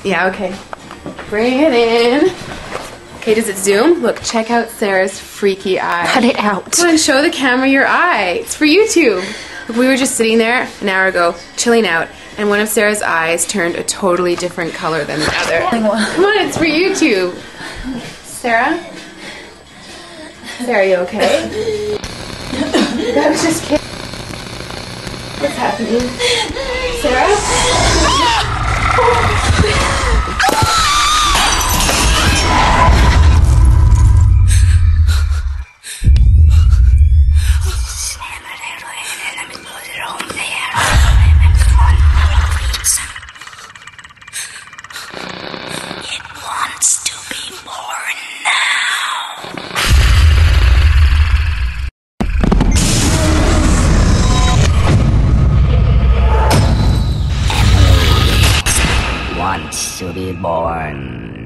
Yeah, okay. Bring it in. Okay, does it zoom? Look, check out Sarah's freaky eye. Cut it out. Come on, show the camera your eye. It's for YouTube. Look, we were just sitting there an hour ago, chilling out, and one of Sarah's eyes turned a totally different color than the other. Come on, it's for YouTube. Sarah? Sarah, you okay? That was just kidding. What's happening? Sarah? Wants to be born